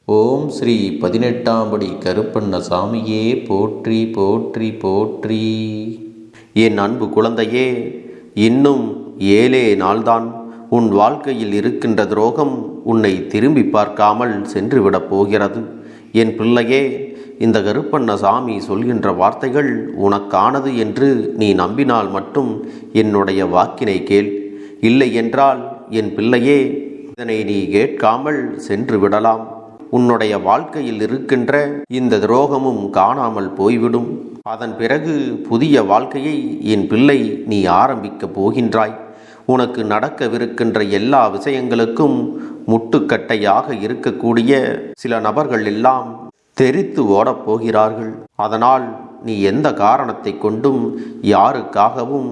ஓம் ஸ்ரீ 18ஆம் படி கருப்பண்ணசாமியே போற்றி போற்றி போற்றி. என் அன்பு குழந்தையே, இன்னும் 7 நாள்தான். உன் வாழ்க்கையில் இருக்கின்ற துரோகம் உன்னை திரும்பி பார்க்காமல் சென்றுவிடப் போகிறது. என் பிள்ளையே, இந்த கருப்பண்ணசாமி சொல்கின்ற வார்த்தைகள் உனக்கானது என்று நீ நம்பினால் மட்டும் என்னுடைய வாக்கினை கேள். இல்லை என்றால் என் பிள்ளையே, இதனை நீ கேட்காமல் சென்று விடலாம். உன்னுடைய வாழ்க்கையில் இருக்கின்ற இந்த துரோகமும் காணாமல் போய்விடும். அதன் பிறகு புதிய வாழ்க்கையை என் பிள்ளை நீ ஆரம்பிக்கப் போகின்றாய். உனக்கு நடக்கவிருக்கின்ற எல்லா விஷயங்களுக்கும் முட்டுக்கட்டையாக இருக்கக்கூடிய சில நபர்கள் எல்லாம் தெரித்து ஓடப் போகிறார்கள். அதனால் நீ எந்த காரணத்தை கொண்டும் யாருக்காகவும்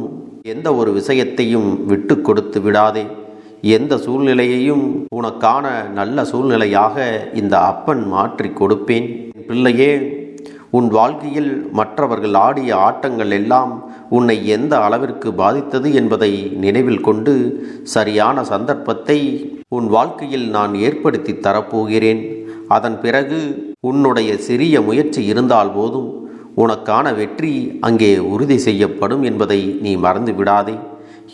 எந்த ஒரு விஷயத்தையும் விட்டு கொடுத்து விடாதே. எந்த சூழ்நிலையையும் உனக்கான நல்ல சூழ்நிலையாக இந்த அப்பன் மாற்றி கொடுப்பேன். பிள்ளையே, உன் வாழ்க்கையில் மற்றவர்கள் ஆடிய ஆட்டங்கள் எல்லாம் உன்னை எந்த அளவிற்கு பாதித்தது என்பதை நினைவில் கொண்டு சரியான சந்தர்ப்பத்தை உன் வாழ்க்கையில் நான் ஏற்படுத்தி தரப்போகிறேன். அதன் பிறகு உன்னுடைய சிறிய முயற்சி இருந்தால் போதும், உனக்கான வெற்றி அங்கே உறுதி செய்யப்படும் என்பதை நீ மறந்து விடாதே.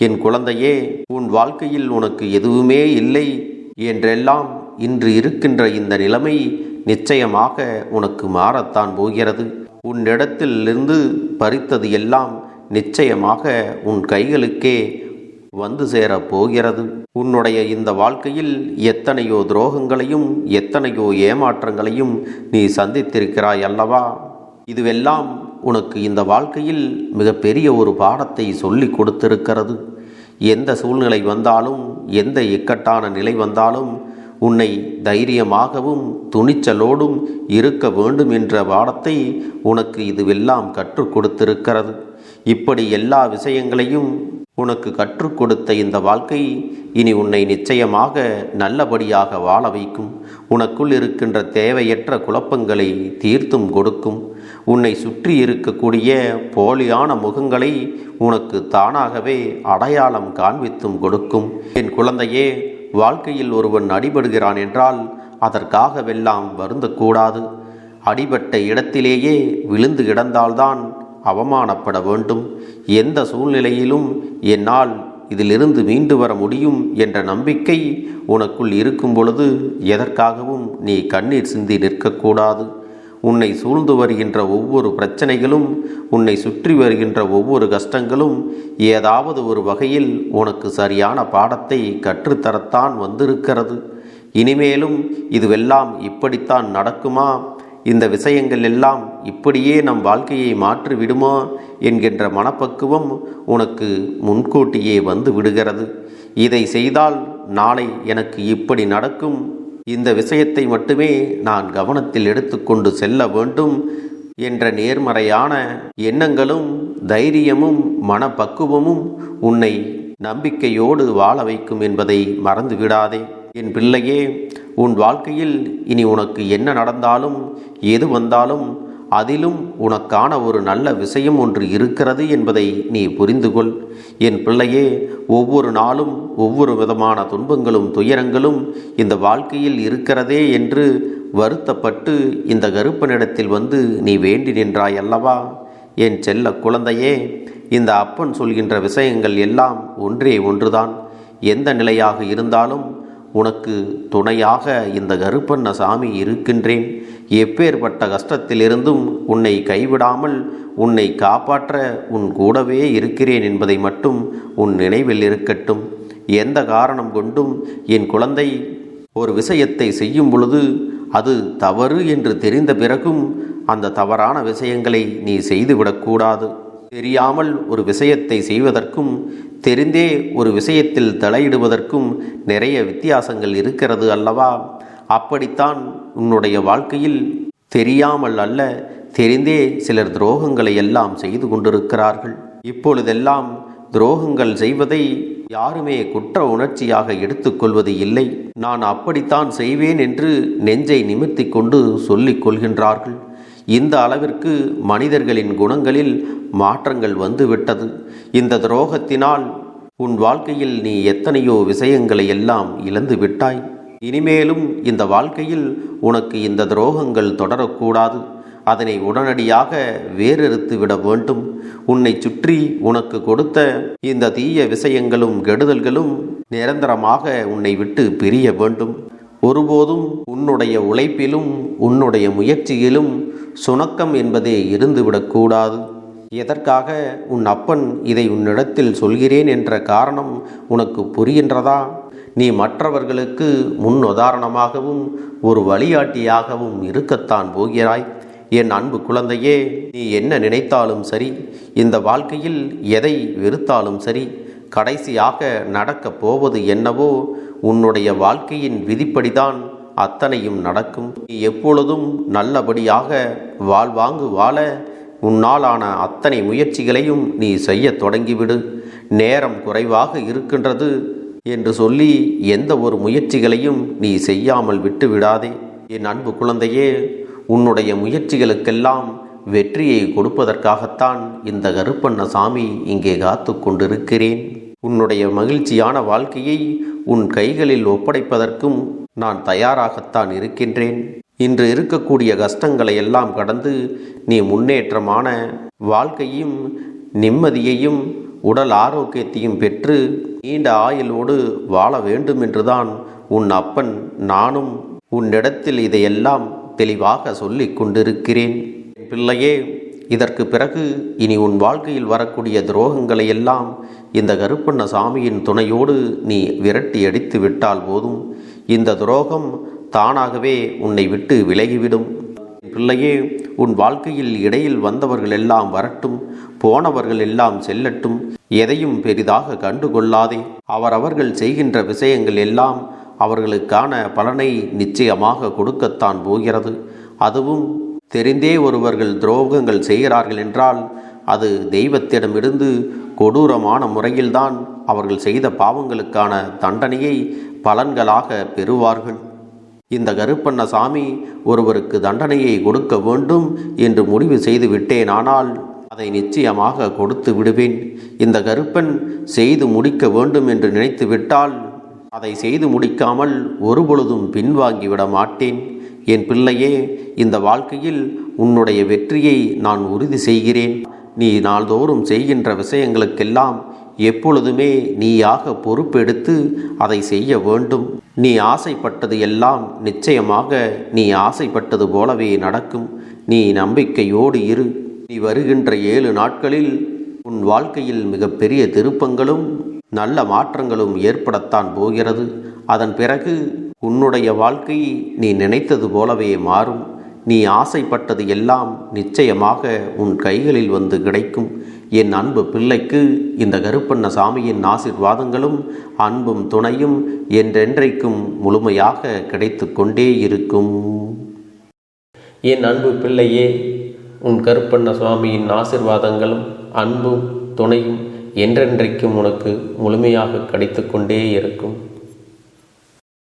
என் குழந்தையே, உன் வாழ்க்கையில் உனக்கு எதுவுமே இல்லை என்றெல்லாம் இன்று இருக்கின்ற இந்த நிலைமை நிச்சயமாக உனக்கு மாறத்தான் போகிறது. உன்னிடத்திலிருந்து பறித்தது எல்லாம் நிச்சயமாக உன் கைகளுக்கே வந்து சேரப் போகிறது. உன்னுடைய இந்த வாழ்க்கையில் எத்தனையோ துரோகங்களையும் எத்தனையோ ஏமாற்றங்களையும் நீ சந்தித்திருக்கிறாய் அல்லவா? இதுவெல்லாம் உனக்கு இந்த வாழ்க்கையில் மிகப்பெரிய ஒரு பாடத்தை சொல்லி கொடுத்திருக்கிறது. எந்த சூழ்நிலை வந்தாலும், எந்த இக்கட்டான நிலை வந்தாலும் உன்னை தைரியமாகவும் துணிச்சலோடும் இருக்க வேண்டும் என்ற பாடத்தை உனக்கு இதுவெல்லாம் கற்றுக் கொடுத்திருக்கிறது. இப்படி எல்லா விஷயங்களையும் உனக்கு கற்றுக் கொடுத்த இந்த வாழ்க்கை இனி உன்னை நிச்சயமாக நல்லபடியாக வாழ வைக்கும். உனக்குள் இருக்கின்ற தேவையற்ற குழப்பங்களை தீர்த்தும் கொடுக்கும். உன்னை சுற்றி இருக்கக்கூடிய போலியான முகங்களை உனக்கு தானாகவே அடையாளம் காண்பித்தும் கொடுக்கும். என் குழந்தையே, வாழ்க்கையில் ஒருவன் அடிபடுகிறான் என்றால் அதற்காகவெல்லாம் வருந்தக்கூடாது. அடிபட்ட இடத்திலேயே விழுந்து கிடந்தால்தான் அவமானப்பட வேண்டும். எந்த சூழ்நிலையிலும் என்னால் இதிலிருந்து மீண்டு வர முடியும் என்ற நம்பிக்கை உனக்குள் இருக்கும் பொழுது எதற்காகவும் நீ கண்ணீர் சிந்தி நிற்கக்கூடாது. உன்னை சூழ்ந்து வருகின்ற ஒவ்வொரு பிரச்சனைகளும், உன்னை சுற்றி வருகின்ற ஒவ்வொரு கஷ்டங்களும் ஏதாவது ஒரு வகையில் உனக்கு சரியான பாடத்தை கற்றுத்தரத்தான் வந்திருக்கிறது. இனிமேலும் இதுவெல்லாம் இப்படித்தான் நடக்குமா, இந்த விஷயங்கள் எல்லாம் இப்படியே நம் வாழ்க்கையை மாற்றி விடுமா என்கின்ற மனப்பக்குவம் உனக்கு முன்கூட்டியே வந்து விடுகிறது. இதை செய்தால் நாளை எனக்கு இப்படி நடக்கும், இந்த விஷயத்தை மட்டுமே நான் கவனத்தில் எடுத்துக்கொண்டு செல்ல வேண்டும் என்ற நேர்மறையான எண்ணங்களும் தைரியமும் மனப்பக்குவமும் உன்னை நம்பிக்கையோடு வாழ வைக்கும் என்பதை மறந்து விடாதே. என் பிள்ளையே, உன் வாழ்க்கையில் இனி உனக்கு என்ன நடந்தாலும் எது வந்தாலும் அதிலும் உனக்கான ஒரு நல்ல விஷயம் ஒன்று இருக்கிறது என்பதை நீ புரிந்து கொள். என் பிள்ளையே, ஒவ்வொரு நாளும் ஒவ்வொரு விதமான துன்பங்களும் துயரங்களும் இந்த வாழ்க்கையில் இருக்கிறதே என்று வருத்தப்பட்டு இந்த கருப்பனிடத்தில் வந்து நீ வேண்டி நின்றாய் அல்லவா? என் செல்ல குழந்தையே, இந்த அப்பன் சொல்கின்ற விஷயங்கள் எல்லாம் ஒன்றே ஒன்றுதான். எந்த நிலையாக இருந்தாலும் உனக்கு துணையாக இந்த கருப்பண்ணசாமி இருக்கின்றேன். எப்பேற்பட்ட கஷ்டத்திலிருந்தும் உன்னை கைவிடாமல் உன்னை காப்பாற்ற உன் கூடவே இருக்கிறேன் என்பதை மட்டும் உன் நினைவில் இருக்கட்டும். எந்த காரணம் கொண்டும் என் குழந்தை ஒரு விஷயத்தை செய்யும் பொழுது அது தவறு என்று தெரிந்த பிறகும் அந்த தவறான விஷயங்களை நீ செய்துவிடக்கூடாது. தெரியாமல் ஒரு விஷயத்தை செய்வதற்கும் தெரிந்தே ஒரு விஷயத்தில் தலையிடுவதற்கும் நிறைய வித்தியாசங்கள் இருக்கிறது அல்லவா? அப்படித்தான் உன்னுடைய வாழ்க்கையில் தெரியாமல் அல்ல, தெரிந்தே சிலர் துரோகங்களை எல்லாம் செய்து கொண்டிருக்கிறார்கள். இப்பொழுதெல்லாம் துரோகங்கள் செய்வதை யாருமே குற்ற உணர்ச்சியாக எடுத்துக்கொள்வது இல்லை. நான் அப்படித்தான் செய்வேன் என்று நெஞ்சை நிமிர்த்தி கொண்டு சொல்லிக் கொள்கின்றார்கள். இந்த அளவிற்கு மனிதர்களின் குணங்களில் மாற்றங்கள் வந்துவிட்டது. இந்த துரோகத்தினால் உன் வாழ்க்கையில் நீ எத்தனையோ விஷயங்களை எல்லாம் இழந்து விட்டாய். இனிமேலும் இந்த வாழ்க்கையில் உனக்கு இந்த துரோகங்கள் தொடரக்கூடாது. அதனை உடனடியாக வேறறுத்து விட வேண்டும். உன்னை சுற்றி உனக்கு கொடுத்த இந்த தீய விஷயங்களும் கெடுதல்களும் நிரந்தரமாக உன்னை விட்டு பிரிய வேண்டும். ஒருபோதும் உன்னுடைய உழைப்பிலும் உன்னுடைய முயற்சியிலும் சுணக்கம் என்பதே இருந்துவிடக்கூடாது. எதற்காக உன் அப்பன் இதை உன்னிடத்தில் சொல்கிறேன் என்ற காரணம் உனக்கு புரிகின்றதா? நீ மற்றவர்களுக்கு முன் உதாரணமாகவும் ஒரு வழிகாட்டியாகவும் இருக்கத்தான் போகிறாய். என் அன்பு குழந்தையே, நீ என்ன நினைத்தாலும் சரி, இந்த வாழ்க்கையில் எதை வெறுத்தாலும் சரி, கடைசியாக நடக்கப் போவது என்னவோ உன்னுடைய வாழ்க்கையின் விதிப்படிதான் அத்தனையும் நடக்கும். நீ எப்பொழுதும் நல்லபடியாக வாழ்வாங்கு வாழ உன்னாலான அத்தனை முயற்சிகளையும் நீ செய்ய தொடங்கிவிடு. நேரம் குறைவாக இருக்கின்றது என்று சொல்லி எந்த ஒரு முயற்சிகளையும் நீ செய்யாமல் விட்டு விடாதே. என் அன்பு குழந்தையே, உன்னுடைய முயற்சிகளுக்கெல்லாம் வெற்றியை கொடுப்பதற்காகத்தான் இந்த கருப்பண்ணசாமி இங்கே காத்து கொண்டிருக்கிறேன். உன்னுடைய மகிழ்ச்சியான வாழ்க்கையை உன் கைகளில் ஒப்படைப்பதற்கும் நான் தயாராகத்தான் இருக்கின்றேன். இன்று இருக்கக்கூடிய கஷ்டங்களை எல்லாம் கடந்து நீ முன்னேற்றமான வாழ்க்கையும் நிம்மதியையும் உடல் ஆரோக்கியத்தையும் பெற்று நீண்ட ஆயுளோடு வாழ வேண்டும் என்றுதான் உன் அப்பன் நானும் உன்னிடத்தில் இதையெல்லாம் தெளிவாக சொல்லிக் கொண்டிருக்கிறேன். பிள்ளையே, இதற்கு பிறகு இனி உன் வாழ்க்கையில் வரக்கூடிய துரோகங்களை எல்லாம் இந்த கருப்பண்ணசாமியின் துணையோடு நீ விரட்டி அடித்து விட்டால் போதும். இந்த துரோகம் தானாகவே உன்னை விட்டு விலகிவிடும். பிள்ளையே, உன் வாழ்க்கையில் இடையில் வந்தவர்கள் எல்லாம் வரட்டும், போனவர்கள் எல்லாம் செல்லட்டும். எதையும் பெரிதாக கண்டுகொள்ளாதே. அவரவர்கள் செய்கின்ற விஷயங்கள் எல்லாம் அவர்களுக்கான பலனை நிச்சயமாக கொடுக்கத்தான் போகிறது. அதுவும் தெரிந்தே ஒருவர்கள் துரோகங்கள் செய்கிறார்கள் என்றால் அது தெய்வத்திடமிருந்து கொடூரமான முறையில்தான் அவர்கள் செய்த பாவங்களுக்கான தண்டனையை பலன்களாக பெறுவார்கள். இந்த கருப்பண்ணசாமி ஒருவருக்கு தண்டனையை கொடுக்க வேண்டும் என்று முடிவு செய்து விட்டேனானால் அதை நிச்சயமாக கொடுத்து விடுவேன். இந்த கருப்பன் செய்து முடிக்க வேண்டும் என்று நினைத்து விட்டால் அதை செய்து முடிக்காமல் ஒருபொழுதும் பின்வாங்கிவிட மாட்டேன். என் பிள்ளையே, இந்த வாழ்க்கையில் உன்னுடைய வெற்றியை நான் உறுதி செய்கிறேன். நீ நாள்தோறும் செய்கின்ற விஷயங்களுக்கெல்லாம் எப்பொழுதுமே நீயாக பொறுப்பெடுத்து அதை செய்ய வேண்டும். நீ ஆசைப்பட்டது எல்லாம் நிச்சயமாக நீ ஆசைப்பட்டது போலவே நடக்கும். நீ நம்பிக்கையோடு இரு. நீ வருகின்ற 7 நாட்களில் உன் வாழ்க்கையில் மிகப்பெரிய திருப்பங்களும் நல்ல மாற்றங்களும் ஏற்படத்தான் போகிறது. அதன் பிறகு உன்னுடைய வாழ்க்கை நீ நினைத்தது போலவே மாறும். நீ ஆசைப்பட்டது எல்லாம் நிச்சயமாக உன் கைகளில் வந்து கிடைக்கும். என் அன்பு பிள்ளைக்கு இந்த கருப்பண்ணசாமியின் ஆசீர்வாதங்களும் அன்பும் துணையும் என்றென்றைக்கும் முழுமையாக கிடைத்து கொண்டே இருக்கும். என் அன்பு பிள்ளையே, உன் கருப்பண்ணசாமியின் ஆசீர்வாதங்களும் அன்பும் துணையும் என்றென்றைக்கும் உனக்கு முழுமையாக கிடைத்து கொண்டே இருக்கும்.